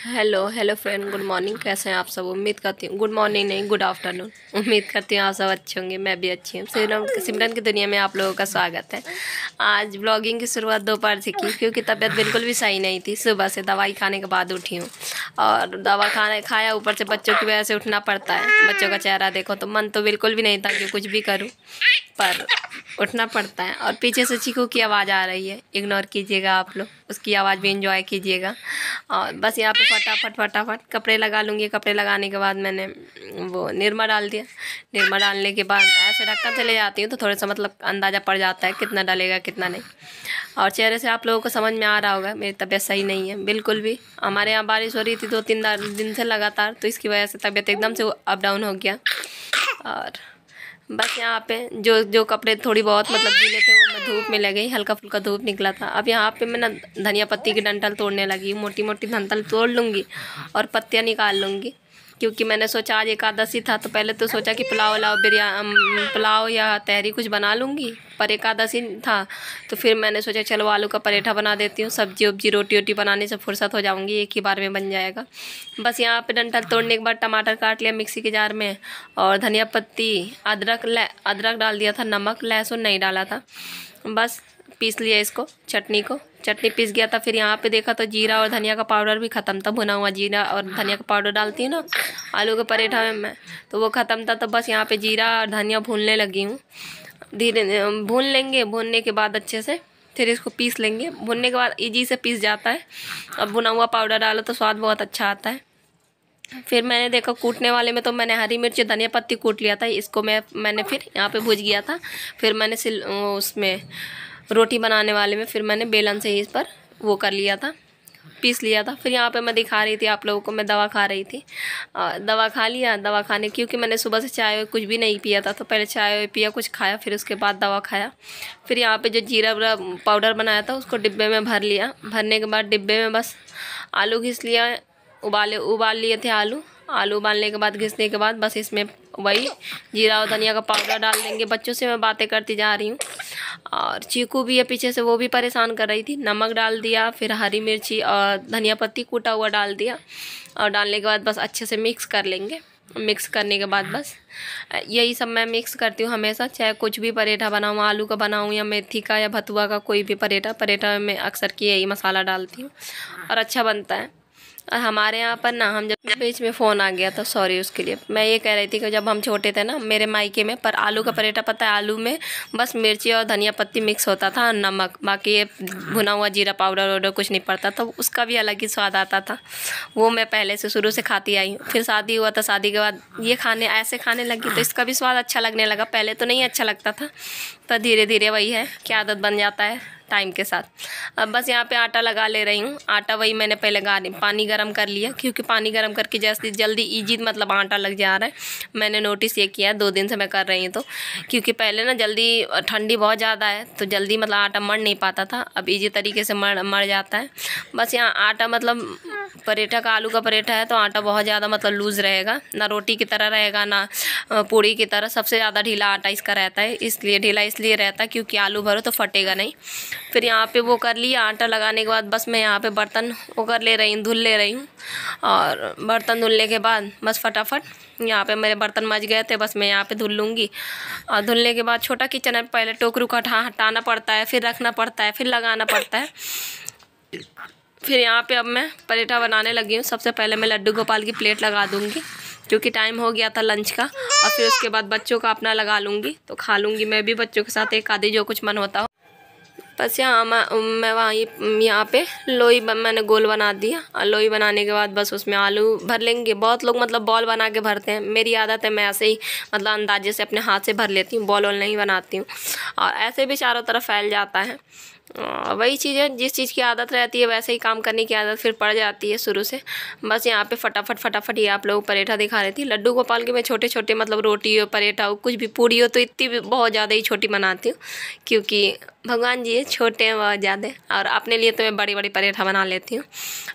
Hello hello friend, good morning. कैसे हैं आप सब? उम्मीद करती हूँ गुड मॉर्निंग नहीं, गुड आफ्टरनून। उम्मीद करती हूँ आप सब अच्छे होंगे, मैं भी अच्छी हूँ। सिमरन की दुनिया में आप लोगों का स्वागत है। आज ब्लॉगिंग की शुरुआत दोपहर से की क्योंकि तबीयत बिल्कुल भी सही नहीं थी। सुबह से दवाई खाने के बाद उठी हूँ और दवा खाया, ऊपर से बच्चों की वजह से उठना पड़ता है। बच्चों का चेहरा देखो तो मन तो बिल्कुल भी नहीं था कि कुछ भी करूँ, पर उठना पड़ता है। और पीछे से चीकू की आवाज़ आ रही है, इग्नोर कीजिएगा आप लोग, उसकी आवाज़ भी इंजॉय कीजिएगा। और बस यहाँ पे फटाफट कपड़े लगा लूँगी। कपड़े लगाने के बाद मैंने वो निरमा डाल दिया। निरमा डालने के बाद ऐसे ढक्कन से ले जाती हूँ तो थोड़ा सा मतलब अंदाज़ा पड़ जाता है कितना डालेगा कितना नहीं। और चेहरे से आप लोगों को समझ में आ रहा होगा मेरी तबीयत सही नहीं है बिल्कुल भी। हमारे यहाँ बारिश हो रही थी 2-3 दिन से लगातार, तो इसकी वजह से तबीयत एकदम से अप डाउन हो गया। और बस यहाँ पे जो कपड़े थोड़ी बहुत मतलब गीले थे वो मैं धूप में लग गई, हल्का फुल्का धूप निकला था। अब यहाँ पे मैं ना धनिया पत्ती की डंठल तोड़ने लगी, मोटी मोटी डंठल तोड़ लूँगी और पत्तियाँ निकाल लूँगी। क्योंकि मैंने सोचा आज एकादशी था, तो पहले तो सोचा कि पुलाव या तहरी कुछ बना लूँगी, पर एकादशी था तो फिर मैंने सोचा चलो आलू का पराठा बना देती हूँ। सब्जी वब्जी रोटी वोटी बनाने से फुर्सत हो जाऊँगी, एक ही बार में बन जाएगा। बस यहाँ पे डंठल तोड़ने के बाद टमाटर काट लिया मिक्सी के जार में, और धनिया पत्ती, अदरक डाल दिया था, नमक लहसुन नहीं डाला था। बस पीस लिया इसको, चटनी पीस गया था। फिर यहाँ पे देखा तो जीरा और धनिया का पाउडर भी ख़त्म था। भुना हुआ जीरा और धनिया का पाउडर डालती हूँ ना आलू के पराठा में मैं, तो वो ख़त्म था। तो बस यहाँ पे जीरा और धनिया भूनने लगी हूँ। धीरे भून लेंगे, भूनने के बाद अच्छे से फिर इसको पीस लेंगे। भुनने के बाद इजी से पीस जाता है, और भुना हुआ पाउडर डालो तो स्वाद बहुत अच्छा आता है। फिर मैंने देखा कूटने वाले में तो मैंने हरी मिर्च धनिया पत्ती कूट लिया था, इसको मैंने फिर यहाँ पे भूज गया था। फिर मैंने उसमें रोटी बनाने वाले में फिर मैंने बेलन से ही इस पर वो कर लिया था, पीस लिया था। फिर यहाँ पे मैं दिखा रही थी आप लोगों को, मैं दवा खा रही थी। दवा खा लिया। दवा खाने क्योंकि मैंने सुबह से चाय कुछ भी नहीं पिया था, तो पहले चाय पिया, कुछ खाया, फिर उसके बाद दवा खाया। फिर यहाँ पे जो जीरा पाउडर बनाया था उसको डिब्बे में भर लिया। भरने के बाद डिब्बे में बस आलू घिस लिया, उबाल लिए थे आलू उबालने के बाद घिसने के बाद बस इसमें वही जीरा और धनिया का पाउडर डाल देंगे। बच्चों से मैं बातें करती जा रही हूँ, और चीकू भी है पीछे से, वो भी परेशान कर रही थी। नमक डाल दिया, फिर हरी मिर्ची और धनिया पत्ती कूटा हुआ डाल दिया, और डालने के बाद बस अच्छे से मिक्स कर लेंगे। मिक्स करने के बाद बस यही सब मैं मिक्स करती हूँ हमेशा, चाहे कुछ भी पराठा बनाऊँ, आलू का बनाऊँ या मेथी का या भतुआ का, कोई भी पराठा में अक्सर की यही मसाला डालती हूँ और अच्छा बनता है। और हमारे यहाँ पर ना, हम जब बीच में फ़ोन आ गया था, सॉरी उसके लिए। मैं ये कह रही थी कि जब हम छोटे थे ना मेरे मायके में, पर आलू का पराठा पता है, आलू में बस मिर्ची और धनिया पत्ती मिक्स होता था और नमक, बाकी ये भुना हुआ जीरा पाउडर वाउडर कुछ नहीं पड़ता था। उसका भी अलग ही स्वाद आता था, वो मैं पहले से शुरू से खाती आई हूँ। फिर शादी हुआ था, शादी के बाद ये ऐसे खाने लगी तो इसका भी स्वाद अच्छा लगने लगा। पहले तो नहीं अच्छा लगता था, पर धीरे धीरे वही है कि आदत बन जाता है टाइम के साथ। अब बस यहाँ पे आटा लगा ले रही हूँ। आटा वही मैंने पहले पानी गरम कर लिया, क्योंकि पानी गरम करके जैसे जल्दी ईजी मतलब आटा लग जा रहा है। मैंने नोटिस ये किया, 2 दिन से मैं कर रही हूँ तो, क्योंकि पहले ना जल्दी ठंडी बहुत ज़्यादा है तो जल्दी मतलब आटा मर नहीं पाता था, अब ईजी तरीके से मर जाता है। बस यहाँ आटा मतलब पराठा का, आलू का पराठा है तो आटा बहुत ज़्यादा मतलब लूज़ रहेगा, ना रोटी की तरह रहेगा ना पूड़ी की तरह। सबसे ज़्यादा ढीला आटा इसका रहता है, इसलिए ढीला इसलिए रहता है क्योंकि आलू भरो तो फटेगा नहीं। फिर यहाँ पे वो कर लिया। आटा लगाने के बाद बस मैं यहाँ पे बर्तन वो कर ले रही हूँ, धुल ले रही हूँ। और बर्तन धुलने के बाद बस फटाफट यहाँ पे मेरे बर्तन मच गए थे, बस मैं यहाँ पे धुल लूँगी। और धुलने के बाद छोटा किचन है, पहले टोकरू का हटाना पड़ता है, फिर रखना पड़ता है, फिर लगाना पड़ता है। फिर यहाँ पे अब मैं पराठा बनाने लगी हूँ। सबसे पहले मैं लड्डू गोपाल की प्लेट लगा दूँगी, क्योंकि टाइम हो गया था लंच का। और फिर उसके बाद बच्चों का अपना लगा लूँगी, तो खा लूँगी मैं भी बच्चों के साथ एक आधी जो कुछ मन होता हो। बस यहाँ मैं यहाँ पे लोई मैंने गोल बना दिया, और लोई बनाने के बाद बस उसमें आलू भर लेंगे। बहुत लोग मतलब बॉल बना के भरते हैं, मेरी आदत है मैं ऐसे ही मतलब अंदाजे से अपने हाथ से भर लेती हूँ, बॉल नहीं बनाती हूँ, और ऐसे भी चारों तरफ फैल जाता है। वही चीज़ है, जिस चीज़ की आदत रहती है वैसे ही काम करने की आदत फिर पड़ जाती है शुरू से। बस यहाँ पे फटाफट ये आप लोग पराठा दिखा रही थी। लड्डू गोपाल के मैं छोटे छोटे मतलब रोटी हो, पराठा हो, कुछ भी पूड़ी हो तो इतनी भी बहुत ज़्यादा ही छोटी बनाती हूँ, क्योंकि भगवान जी छोटे हैं बहुत ज़्यादा, और अपने लिए तो मैं बड़ी बड़ी पराठा बना लेती हूँ।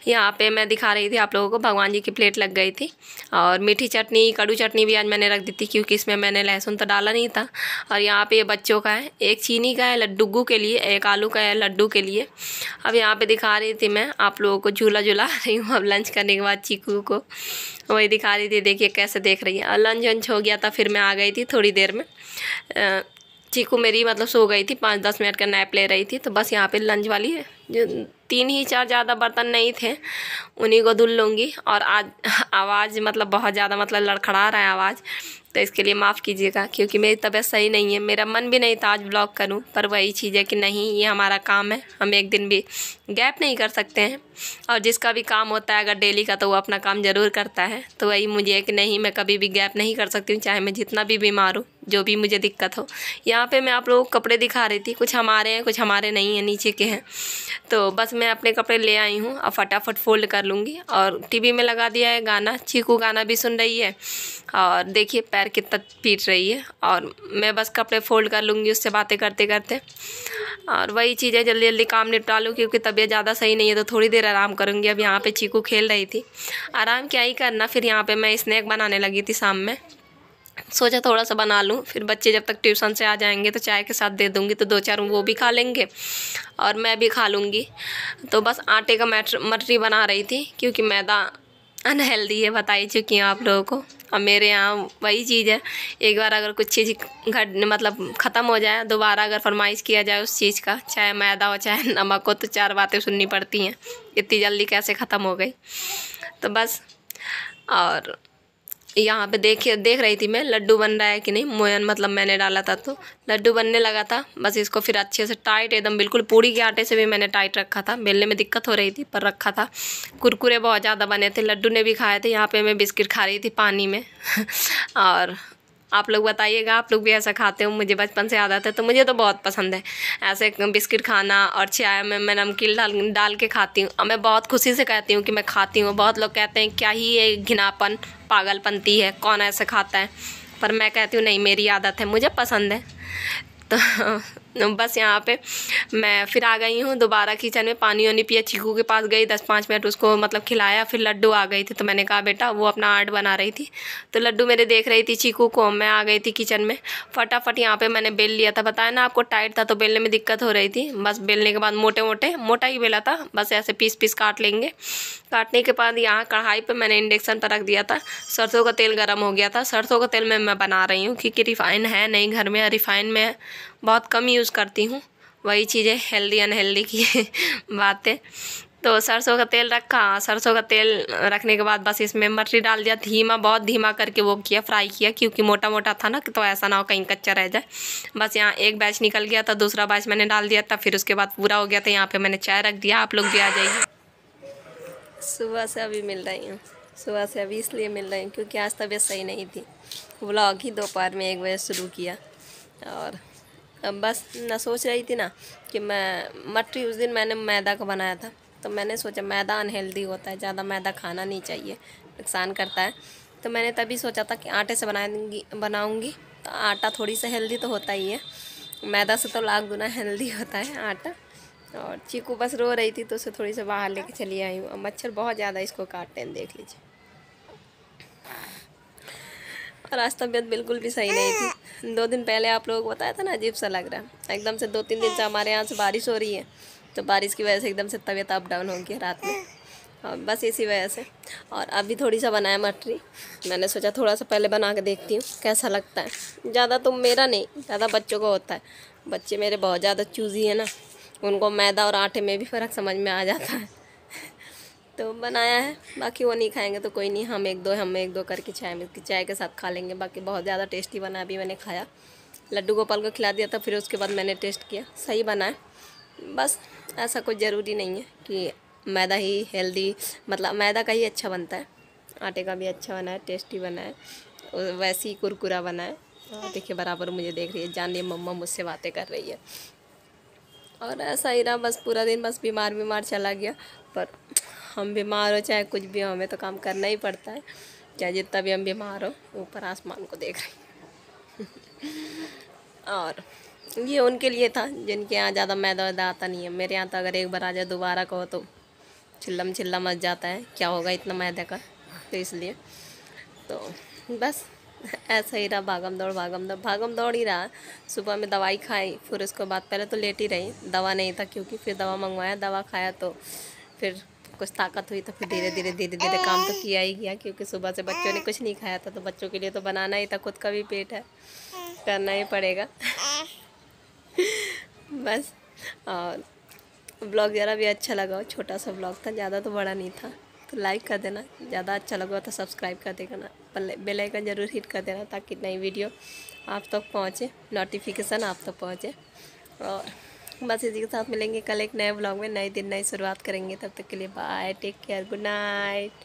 यहाँ पे मैं दिखा रही थी आप लोगों को, भगवान जी की प्लेट लग गई थी। और मीठी चटनी, कड़ू चटनी भी आज मैंने रख दी थी क्योंकि इसमें मैंने लहसुन तो डाला नहीं था। और यहाँ पे ये बच्चों का है, एक चीनी का है लड्डू के लिए, एक आलू का है लड्डू के लिए। अब यहाँ पे दिखा रही थी मैं आप लोगों को, झूला झूला रही हूँ अब लंच करने के बाद चीकू को, वही दिखा रही थी। देखिए कैसे देख रही है। और लंच वंच हो गया था, फिर मैं आ गई थी थोड़ी देर में। चीकू मेरी मतलब सो गई थी, 5-10 मिनट का नैप ले रही थी। तो बस यहाँ पे लंच वाली जो 3 ही 4 ज़्यादा बर्तन नहीं थे, उन्हीं को धुल लूँगी। और आज आवाज़ मतलब बहुत ज़्यादा मतलब लड़खड़ा रहा है आवाज़, तो इसके लिए माफ़ कीजिएगा क्योंकि मेरी तबीयत सही नहीं है। मेरा मन भी नहीं था आज ब्लॉग करूं, पर वही चीज़ है कि नहीं, ये हमारा काम है, हम एक दिन भी गैप नहीं कर सकते हैं। और जिसका भी काम होता है अगर डेली का, तो वो अपना काम ज़रूर करता है। तो वही मुझे है कि नहीं, मैं कभी भी गैप नहीं कर सकती हूँ, चाहे मैं जितना भी बीमार हूँ, जो भी मुझे दिक्कत हो। यहाँ पे मैं आप लोगों को कपड़े दिखा रही थी, कुछ हमारे हैं कुछ हमारे नहीं हैं, नीचे के हैं। तो बस मैं अपने कपड़े ले आई हूँ, अब फटाफट फोल्ड कर लूँगी। और टीवी में लगा दिया है गाना, चीकू गाना भी सुन रही है। और देखिए पैर कितना पीट रही है। और मैं बस कपड़े फोल्ड कर लूँगी उससे बातें करते करते। और वही चीज़ है, जल्दी जल्दी काम निपटा लूँ क्योंकि तबीयत ज़्यादा सही नहीं है, तो थोड़ी देर आराम करूँगी। अब यहाँ पे चीकू खेल रही थी, आराम क्या ही करना। फिर यहाँ पे मैं स्नैक बनाने लगी थी शाम में, सोचा थोड़ा सा बना लूँ, फिर बच्चे जब तक ट्यूशन से आ जाएंगे तो चाय के साथ दे दूँगी, तो 2-4 वो भी खा लेंगे और मैं भी खा लूँगी। तो बस आटे का मटरी बना रही थी क्योंकि मैदा अनहेल्दी है, बता ही चुकी हूँ आप लोगों को। और मेरे यहाँ वही चीज़ है, एक बार अगर कुछ चीज़ मतलब ख़त्म हो जाए, दोबारा अगर फरमाइश किया जाए उस चीज़ का, चाहे मैदा हो चाहे नमक हो, तो 4 बातें सुननी पड़ती हैं, इतनी जल्दी कैसे ख़त्म हो गई। तो बस, और यहाँ पे देख रही थी मैं लड्डू बन रहा है कि नहीं। मोयन मतलब मैंने डाला था तो लड्डू बनने लगा था। बस इसको फिर अच्छे से टाइट, एकदम बिल्कुल पूड़ी के आटे से भी मैंने टाइट रखा था, बेलने में दिक्कत हो रही थी पर रखा था। कुरकुरे बहुत ज़्यादा बने थे, लड्डू ने भी खाए थे। यहाँ पे मैं बिस्किट खा रही थी पानी में और आप लोग बताइएगा, आप लोग भी ऐसा खाते हो? मुझे बचपन से आदत है, तो मुझे तो बहुत पसंद है ऐसे बिस्किट खाना। और चाय में मैं नमकीन डाल के खाती हूँ, और मैं बहुत खुशी से कहती हूँ कि मैं खाती हूँ। बहुत लोग कहते हैं क्या ही ये घिनापन, पागलपंती है, कौन ऐसे खाता है, पर मैं कहती हूँ नहीं, मेरी आदत है, मुझे पसंद है। तो बस यहाँ पे मैं फिर आ गई हूँ दोबारा किचन में, पानी वानी पिया, चीकू के पास गई, 10-5 मिनट उसको मतलब खिलाया। फिर लड्डू आ गई थी, तो मैंने कहा बेटा, वो अपना आर्ट बना रही थी, तो लड्डू मेरे देख रही थी चीकू को। मैं आ गई थी किचन में, फटाफट यहाँ पे मैंने बेल लिया था। बताया ना आपको टाइट था तो बेलने में दिक्कत हो रही थी। बस बेलने के बाद मोटा ही बेला था, बस ऐसे पीस काट लेंगे। काटने के बाद यहाँ कढ़ाई पे मैंने इंडक्शन पर रख दिया था, सरसों का तेल गर्म हो गया था। सरसों का तेल में मैं बना रही हूँ क्योंकि रिफ़ाइन है नहीं घर में, रिफ़ाइन में बहुत कम यूज़ करती हूँ। वही चीज़ें हेल्दी अनहेल्दी की बातें। तो सरसों का तेल रखा, सरसों का तेल रखने के बाद बस इसमें मटरी डाल दिया, बहुत धीमा करके वो किया, फ्राई किया, क्योंकि मोटा मोटा था ना, तो ऐसा ना हो कहीं कच्चा रह जाए। बस यहाँ एक बैच निकल गया था, दूसरा बैच मैंने डाल दिया था। फिर उसके बाद पूरा हो गया था। यहाँ पे मैंने चाय रख दिया, आप लोग भी आ जाइए। सुबह से अभी मिल रही हूँ, सुबह से अभी इसलिए मिल रही हूँ क्योंकि आज तबीयत सही नहीं थी। व्लॉग ही दोपहर में 1 बजे शुरू किया। और अब बस ना सोच रही थी ना कि मैं मटरी, उस दिन मैंने मैदा का बनाया था, तो मैंने सोचा मैदा अनहेल्दी होता है, ज़्यादा मैदा खाना नहीं चाहिए, नुकसान करता है। तो मैंने तभी सोचा था कि आटे से बनाऊंगी। तो आटा थोड़ी सा हेल्दी तो होता ही है, मैदा से तो लाख गुना हेल्दी होता है आटा। और चीकू बस रो रही थी तो उसे थोड़ी सी बाहर लेके चली आई हूँ। मच्छर बहुत ज़्यादा इसको काटते हैं, देख लीजिए। और आज तबीयत बिल्कुल भी सही नहीं थी। 2 दिन पहले आप लोगों को बताया था ना, अजीब सा लग रहा है एकदम से। 2-3 दिन से हमारे यहाँ से बारिश हो रही है, तो बारिश की वजह से एकदम से तबीयत अप डाउन हो गया रात में, और बस इसी वजह से। और अभी थोड़ी सा बनाया मटरी, मैंने सोचा थोड़ा सा पहले बना के देखती हूँ कैसा लगता है। ज़्यादा तो मेरा नहीं, ज़्यादा बच्चों को होता है। बच्चे मेरे बहुत ज़्यादा चूज़ी है ना, उनको मैदा और आटे में भी फ़र्क समझ में आ जाता है। तो बनाया है, बाकी वो नहीं खाएंगे तो कोई नहीं, हम एक दो करके चाय के साथ खा लेंगे। बाकी बहुत ज़्यादा टेस्टी बना, अभी मैंने खाया, लड्डू गोपाल को खिला दिया था, फिर उसके बाद मैंने टेस्ट किया, सही बना है। बस ऐसा कुछ ज़रूरी नहीं है कि मैदा ही हेल्दी, मतलब मैदा का ही अच्छा बनता है, आटे का भी अच्छा बना है, टेस्टी बना है, वैसे ही कुरकुरा बना है। देखिए बराबर मुझे देख रही है, जान रही है मम्मा मुझसे बातें कर रही है। और ऐसा ही रहा बस पूरा दिन, बस बीमार चला गया। पर हम बीमार हो चाहे कुछ भी हो, हमें तो काम करना ही पड़ता है, चाहे जितना भी हम बीमार हो। ऊपर आसमान को देख रही और ये उनके लिए था जिनके यहाँ ज़्यादा मैदा वैदा आता नहीं है। मेरे यहाँ तो अगर एक बार आ जाए दोबारा कहो तो चिल्लम चिल्ला मच जाता है, क्या होगा इतना मैदे का। तो इसलिए तो बस ऐसा ही रहा, भागम दौड़ ही रहा। सुबह में दवाई खाई, फिर उसके बाद पहले तो लेट ही रही, दवा नहीं था क्योंकि, फिर दवा मंगवाया, दवा खाया तो फिर कुछ ताकत हुई, तो फिर धीरे धीरे काम तो किया ही गया क्योंकि सुबह से बच्चों ने कुछ नहीं खाया था, तो बच्चों के लिए तो बनाना ही था, खुद का भी पेट है, करना ही पड़ेगा। बस। और ब्लॉग ज़रा भी अच्छा लगा हो, छोटा सा ब्लॉग था, ज़्यादा तो बड़ा नहीं था, तो लाइक कर देना, ज़्यादा अच्छा लगा तो सब्सक्राइब कर देना, बेल आइकन ज़रूर हिट कर देना ताकि नई वीडियो आप तक पहुँचे, नोटिफिकेशन आप तक पहुँचे। और बस इसी के साथ मिलेंगे कल एक नए ब्लॉग में, नए दिन नई शुरुआत करेंगे। तब तक के लिए bye, take care, good night.